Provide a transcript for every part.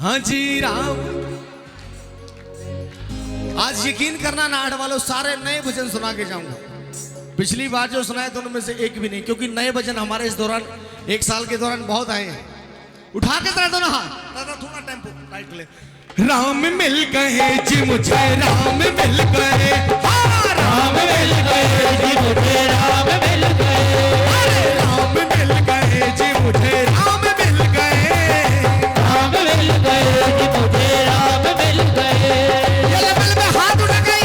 हाँ जी राम। आज यकीन करना नाड़ वालों, सारे नए भजन सुना के जाऊंगा। पिछली बार जो सुनाए तो उनमें से एक भी नहीं, क्योंकि नए भजन हमारे इस दौरान एक साल के दौरान बहुत आए हैं। उठा के जरा दो ना हाथ, दादा थोड़ा टेम्पो टाइट ले। राम मिल गए जी मुझे, राम मिल गए, हाँ राम मिल गए जी मुझे, राम मिल गए, अरे राम मिल गए जी मुझे, राम मिल गए, राम मिल गए जी मुझे, राम मिल गए। ये लेवल में हाथ उठा गए,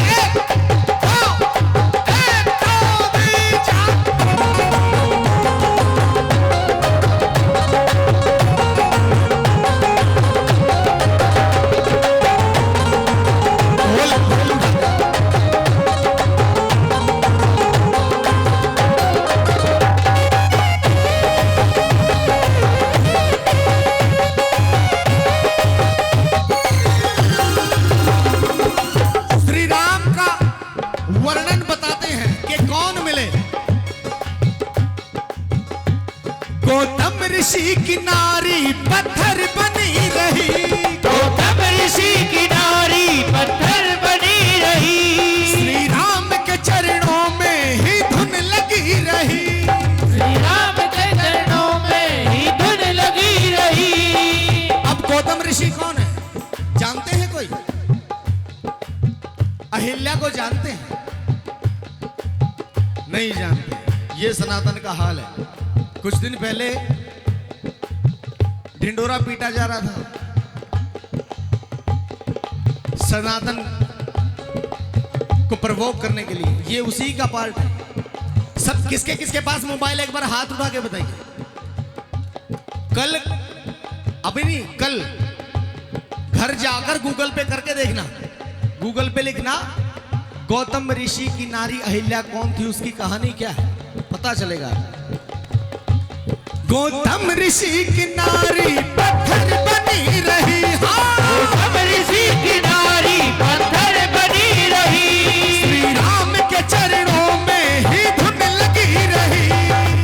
वर्णन बताते हैं कि कौन मिले। गौतम ऋषि की नारी पत्थर बनी रही, गौतम ऋषि की नारी पत्थर बनी रही, श्री राम के चरणों में ही धुन लगी रही, श्री राम के चरणों में ही धुन लगी रही। अब गौतम ऋषि कौन है जानते हैं कोई? अहिल्या को जानते हैं? नहीं जानते। ये सनातन का हाल है। कुछ दिन पहले ढिंडोरा पीटा जा रहा था, सनातन को प्रवोक करने के लिए। ये उसी का पार्ट है। सब किसके किसके पास मोबाइल, एक बार हाथ उठा के बताइए। कल, अभी नहीं, कल घर जाकर गूगल पे करके देखना, गूगल पे लिखना गौतम ऋषि की नारी अहिल्या कौन थी, उसकी कहानी क्या है, पता चलेगा। गौतम ऋषि की नारी पत्थर बनी रही, गौतम ऋषि की नारी पत्थर बनी रही, श्री राम के चरणों में ही धुन लगी रही,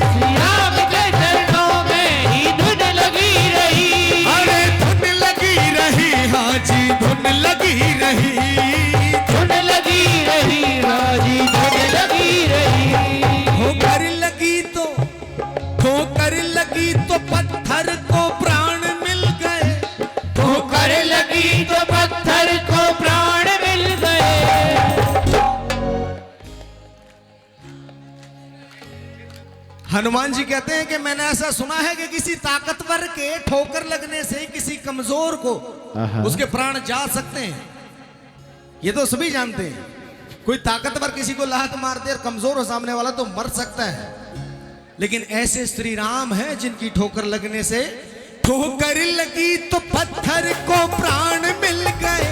श्री राम के चरणों में ही धुन लगी रही, अरे धुन लगी रही, हाँ जी धुन लगी रही, धुन लगी रही, राजी धुन लगी रही। ठोकर लगी तो, ठोकर लगी तो पत्थर को प्राण मिल गए, ठोकर लगी तो पत्थर को प्राण मिल गए। हनुमान जी कहते हैं कि मैंने ऐसा सुना है कि किसी ताकतवर के ठोकर लगने से किसी कमजोर को उसके प्राण जा सकते हैं। ये तो सभी जानते हैं। कोई ताकतवर किसी को लात मार दे और कमजोर हो सामने वाला तो मर सकता है, लेकिन ऐसे श्री राम हैं जिनकी ठोकर लगने से, ठोकर लगी तो पत्थर को प्राण मिल गए,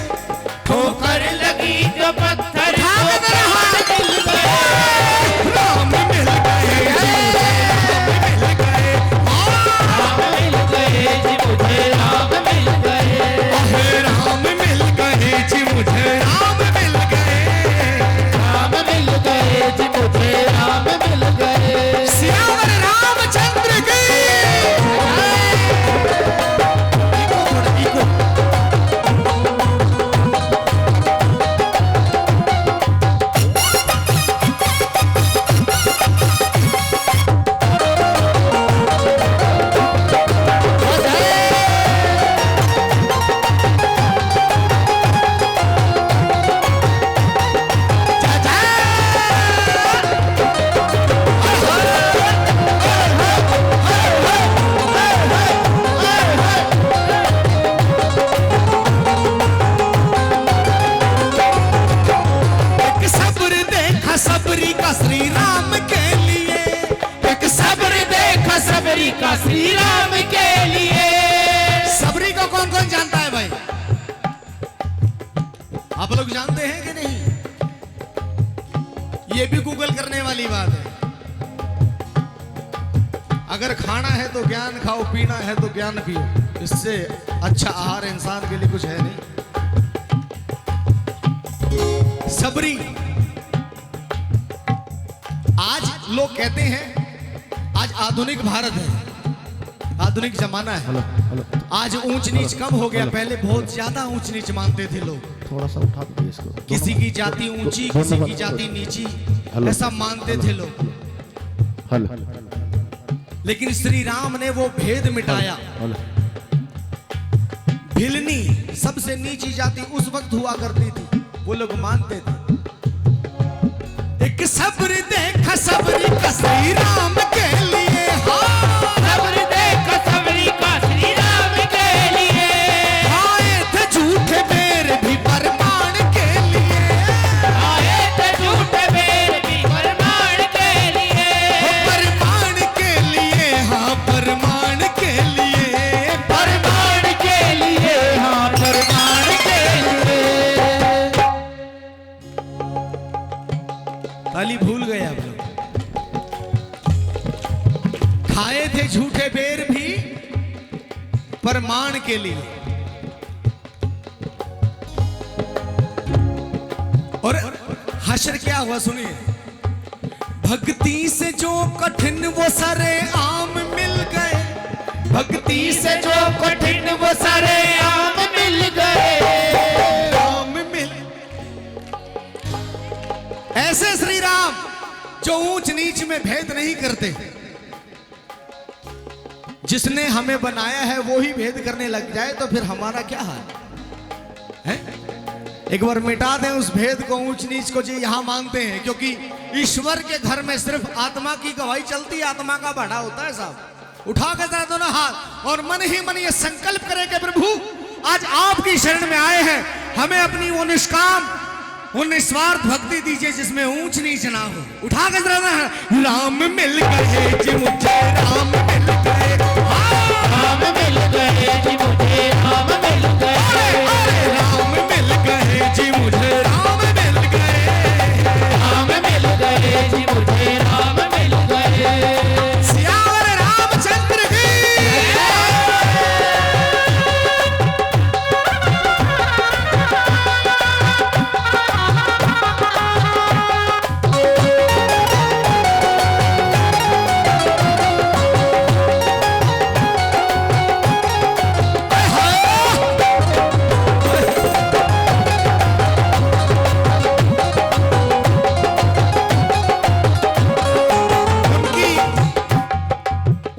ठोकर लगी तो पत्थर को हाँ, प्राण मिल गए। राम मिल गए, राम मिल गए जी मुझे, राम मिल गए, राम मिल गए जी मुझे, राम मिल गए, राम मिल गए जी मुझे, राम मिल गए। श्यावर रामचंद्र की सबरी का श्री राम के लिए, एक सब्र देखा सबरी का श्री राम के लिए। सबरी को कौन कौन जानता है भाई? आप लोग जानते हैं कि नहीं? ये भी गूगल करने वाली बात है। अगर खाना है तो ज्ञान खाओ, पीना है तो ज्ञान पियो, इससे अच्छा आहार इंसान के लिए कुछ है नहीं। सबरी, आज लोग कहते हैं आज आधुनिक भारत है, आधुनिक जमाना है। आज ऊंच नीच कम हो गया, पहले बहुत ज्यादा ऊंच नीच मानते थे लोग। थोड़ा सा उठा दीजिए इसको। किसी की जाति ऊंची, किसी की जाति नीची, ऐसा मानते थे लोग। हल लेकिन श्री राम ने वो भेद मिटाया। हल भिलनी सबसे नीची जाति उस वक्त हुआ करती थी, वो लोग मानते थे। एक सब्र देखा सबरी का श्री राम के लिए, हाँ सब्र देखो सबरी का श्री राम के लिए। आए थे झूठे बेर भी प्रमाण के लिए, आए थे झूठे बेर भी प्रमाण के लिए। प्रमाण के लिए, हाँ प्रमाण के लिए, प्रमाण के लिए, हाँ प्रमाण के लिए। ताली भूल गए आप लोग। खाए थे झूठे बेर भी प्रमाण के लिए। और हश्र क्या हुआ सुनिए। भक्ति से जो कठिन वो सरे आम मिल गए, भक्ति से जो कठिन वो सारे आम मिल गए। आम मिल। ऐसे श्री राम जो ऊंच नीच में भेद नहीं करते। जिसने हमें बनाया है वो ही भेद करने लग जाए तो फिर हमारा क्या हाल है? एक बार मिटा दें उस भेद को, ऊंच नीच को जो यहां मानते हैं। क्योंकि ईश्वर के घर में सिर्फ आत्मा की गवाही चलती है, आत्मा का बढ़ा होता है साहब। उठा के जरा दोनों हाथ और मन ही मन ये संकल्प करें कि प्रभु आज आपकी शरण में आए हैं, हमें अपनी वो निष्काम, वो निस्वार्थ भक्ति दीजिए जिसमें ऊंच नीच ना हो। उठा के जरा राम मिल गए जी मुझे, राम मिल गए, राम मिल गए जी मुझे, राम मिल गए। राम मिल गए जी मुझे, राम मिल गए, राम मिल गए जी मुझे, राम मिल गए। सियावर रामचंद्र की।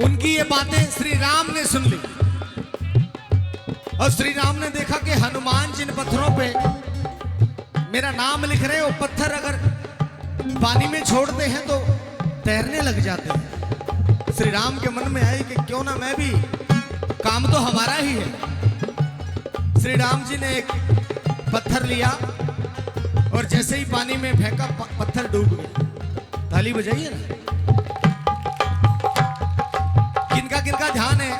उनकी ये बातें श्री राम ने सुन ली और श्री राम ने देखा कि हनुमान जिन पत्थरों पे मेरा नाम लिख रहे हैं, वो पत्थर अगर पानी में छोड़ते हैं तो तैरने लग जाते हैं। श्री राम के मन में आई कि क्यों ना मैं भी, काम तो हमारा ही है। श्री राम जी ने एक पत्थर लिया और जैसे ही पानी में फेंका पत्थर डूब गया। ताली बजाइए ना। किनका किनका ध्यान है?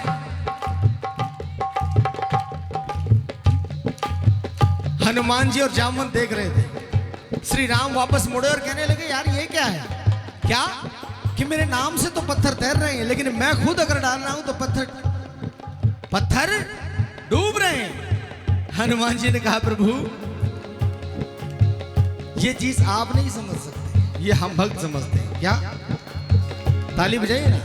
हनुमान जी और जामवंत देख रहे थे। श्री राम वापस मुड़े और कहने लगे यार ये क्या है? क्या कि मेरे नाम से तो पत्थर तैर रहे हैं, लेकिन मैं खुद अगर डाल रहा हूं तो पत्थर डूब रहे हैं। हनुमान जी ने कहा प्रभु ये चीज आप नहीं समझ सकते, ये हम भक्त समझते हैं। क्या? ताली बजाइए ना।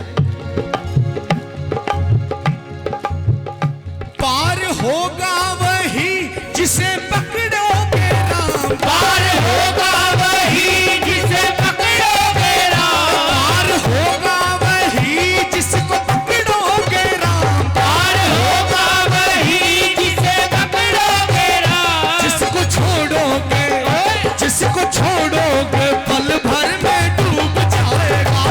पार होगा वही जिसे पकड़ोगे राम, पार होगा वही जिसे पकड़ोगे राम। पार होगा वही जिसको पकड़ोगे राम, पार होगा वही जिसे पकड़ोगे राम। जिसको छोड़ोगे पल भर में डूब जाएगा,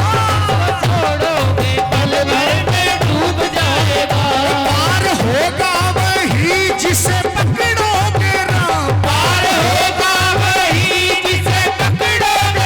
छोड़ोगे पल भर में डूब जाएगा। पार होगा वही जिसे पकड़ोगे राम, पार होगा वही जिसे पकड़ोगे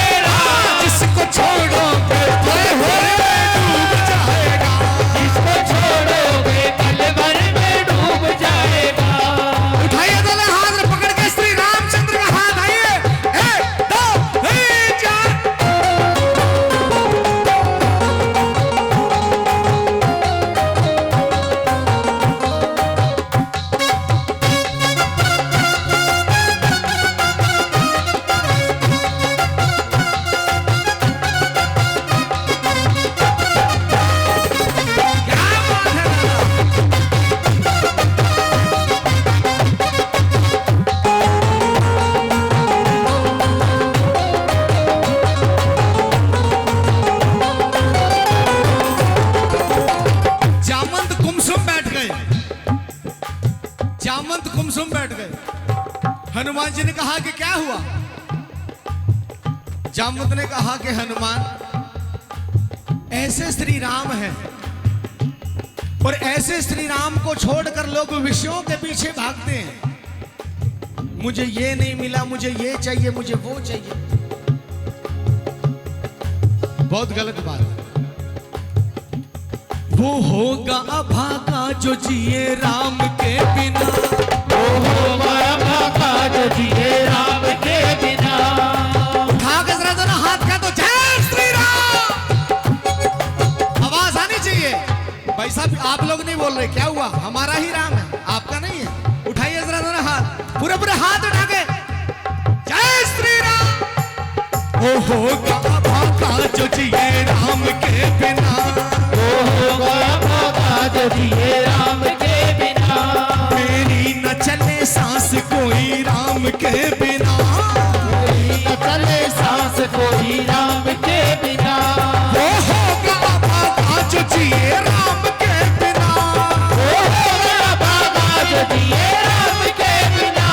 जामवंत गुमसुम बैठ गए। हनुमान जी ने कहा कि क्या हुआ? जामवंत ने कहा कि हनुमान, ऐसे श्री राम हैं और ऐसे श्री राम को छोड़कर लोग विषयों के पीछे भागते हैं। मुझे ये नहीं मिला, मुझे ये चाहिए, मुझे वो चाहिए। बहुत गलत बात है। वो होगा अभागा जो जिए राम के बिना, वो होगा अभागा जो जिए राम के बिना। उठा के जरा दोनों हाथ का तो जय श्री राम आवाज आनी चाहिए। भाई साहब आप लोग नहीं बोल रहे, क्या हुआ? हमारा ही राम है, आपका नहीं है। उठाइए जरा दोनों हाथ, पूरे पूरे हाथ उठा के जय श्री राम। वो होगा अभागा जो जिए राम के बिना, वो होगा अभागा जो जिए राम के बिना। मेरी न चले सांस कोई राम के बिना, मेरी न चले सांस कोई राम के बिना। वो होगा अभागा जो जिए राम के बिना, वो होगा अभागा जो जिए राम के बिना।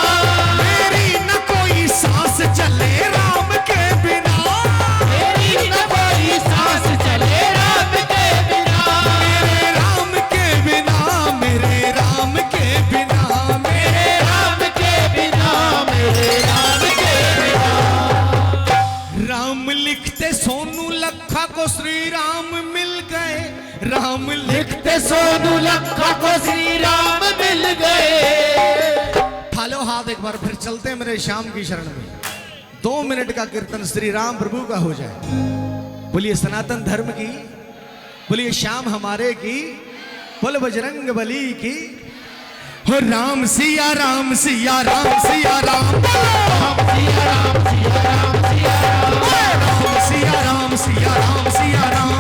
मेरी न कोई सांस चले राम के बिना, मेरी न कोई सांस चले राम के बिना। मेरे राम के बिना, मेरे राम के बिना, मेरे राम के बिना, मेरे राम के बिना। राम लिखते सोनू लखा को श्री राम मिल गए। राम लिखते सोनू लखा को श्री राम मिल गए। ठालो हाथ एक बार, फिर चलते हैं मेरे श्याम की शरण में। 2 मिनट का कीर्तन श्री राम प्रभु का हो जाए। बोलिए सनातन धर्म की, बोलिए श्याम हमारे की, बोल बजरंग बली की। हो राम सिया राम सिया राम सिया राम, राम सिया राम सिया राम सिया राम। राम सिया राम सिया राम सिया राम,